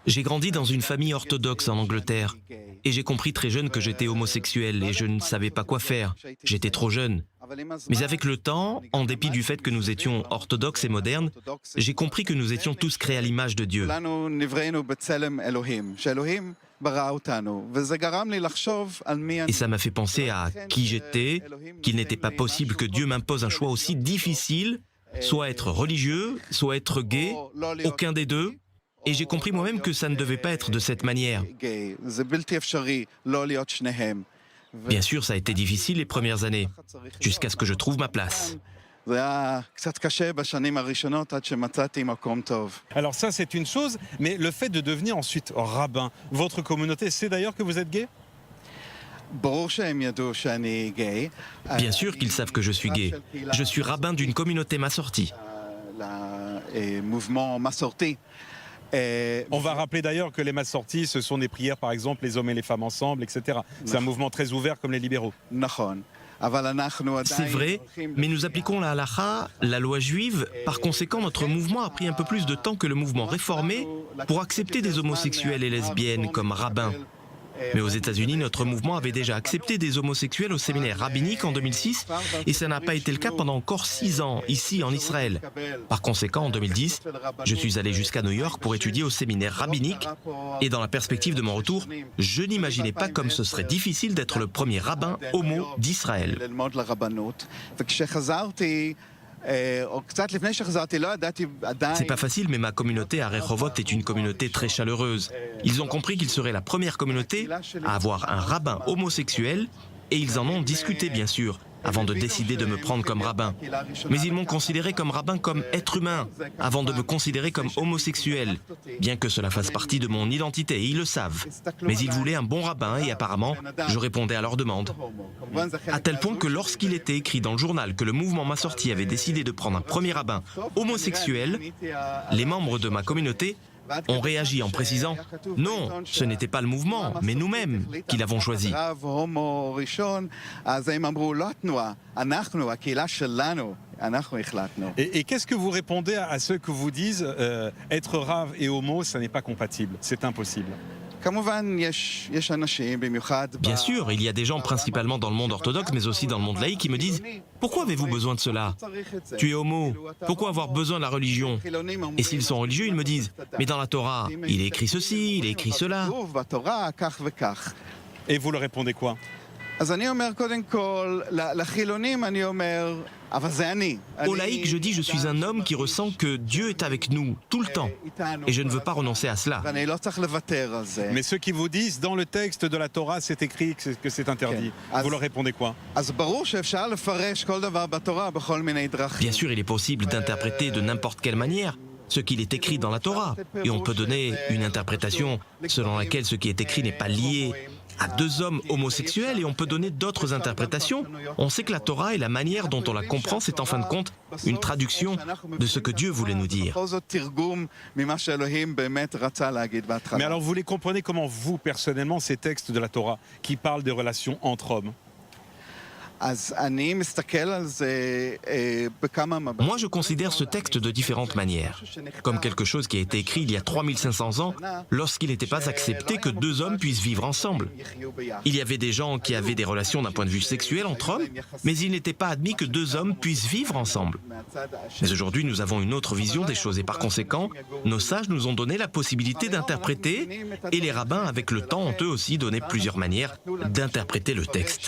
J'ai grandi dans une famille orthodoxe en Angleterre et j'ai compris très jeune que j'étais homosexuel et je ne savais pas quoi faire. J'étais trop jeune. Mais avec le temps, en dépit du fait que nous étions orthodoxes et modernes, j'ai compris que nous étions tous créés à l'image de Dieu. Et ça m'a fait penser à qui j'étais, qu'il n'était pas possible que Dieu m'impose un choix aussi difficile, soit être religieux, soit être gay, aucun des deux. Et j'ai compris moi-même que ça ne devait pas être de cette manière. Bien sûr, ça a été difficile les premières années, jusqu'à ce que je trouve ma place. Alors ça, c'est une chose, mais le fait de devenir ensuite rabbin, votre communauté sait d'ailleurs que vous êtes gay? Bien sûr qu'ils savent que je suis gay. Je suis rabbin d'une communauté massorti. On va rappeler d'ailleurs que les massortis, ce sont des prières, par exemple, les hommes et les femmes ensemble, etc. C'est un mouvement très ouvert comme les libéraux. C'est vrai, mais nous appliquons la halakha, la loi juive. Par conséquent, notre mouvement a pris un peu plus de temps que le mouvement réformé pour accepter des homosexuels et lesbiennes comme rabbins. Mais aux États-Unis, notre mouvement avait déjà accepté des homosexuels au séminaire rabbinique en 2006 et ça n'a pas été le cas pendant encore 6 ans, ici en Israël. Par conséquent, en 2010, je suis allé jusqu'à New York pour étudier au séminaire rabbinique et dans la perspective de mon retour, je n'imaginais pas comme ce serait difficile d'être le premier rabbin homo d'Israël. C'est pas facile, mais ma communauté à Rehovot est une communauté très chaleureuse. Ils ont compris qu'ils seraient la première communauté à avoir un rabbin homosexuel et ils en ont discuté, bien sûr, avant de décider de me prendre comme rabbin. Mais ils m'ont considéré comme rabbin comme être humain, avant de me considérer comme homosexuel, bien que cela fasse partie de mon identité, et ils le savent. Mais ils voulaient un bon rabbin et apparemment, je répondais à leurs demandes. À tel point que lorsqu'il était écrit dans le journal que le mouvement Massorti avait décidé de prendre un premier rabbin homosexuel, les membres de ma communauté ont réagi en précisant « Non, ce n'était pas le mouvement, mais nous-mêmes qui l'avons choisi ». Et qu'est-ce que vous répondez à ceux qui vous disent être rave et homo, ça n'est pas compatible, c'est impossible? Bien sûr, il y a des gens principalement dans le monde orthodoxe, mais aussi dans le monde laïque, qui me disent « Pourquoi avez-vous besoin de cela? Tu es homo, pourquoi avoir besoin de la religion ?» Et s'ils sont religieux, ils me disent « Mais dans la Torah, il est écrit ceci, il est écrit cela. » Et vous leur répondez quoi? Au laïc, je dis je suis un homme qui ressent que Dieu est avec nous tout le temps et je ne veux pas renoncer à cela. Mais ceux qui vous disent dans le texte de la Torah c'est écrit que c'est interdit, vous leur répondez quoi? Bien sûr, il est possible d'interpréter de n'importe quelle manière ce qu'il est écrit dans la Torah et on peut donner une interprétation selon laquelle ce qui est écrit n'est pas lié à 2 hommes homosexuels et on peut donner d'autres interprétations. On sait que la Torah et la manière dont on la comprend, c'est en fin de compte une traduction de ce que Dieu voulait nous dire. Mais alors vous les comprenez comment vous, personnellement, ces textes de la Torah qui parlent des relations entre hommes? Moi, je considère ce texte de différentes manières, comme quelque chose qui a été écrit il y a 3500 ans, lorsqu'il n'était pas accepté que 2 hommes puissent vivre ensemble. Il y avait des gens qui avaient des relations d'un point de vue sexuel entre hommes, mais il n'était pas admis que 2 hommes puissent vivre ensemble. Mais aujourd'hui, nous avons une autre vision des choses et par conséquent, nos sages nous ont donné la possibilité d'interpréter et les rabbins, avec le temps, ont eux aussi donné plusieurs manières d'interpréter le texte.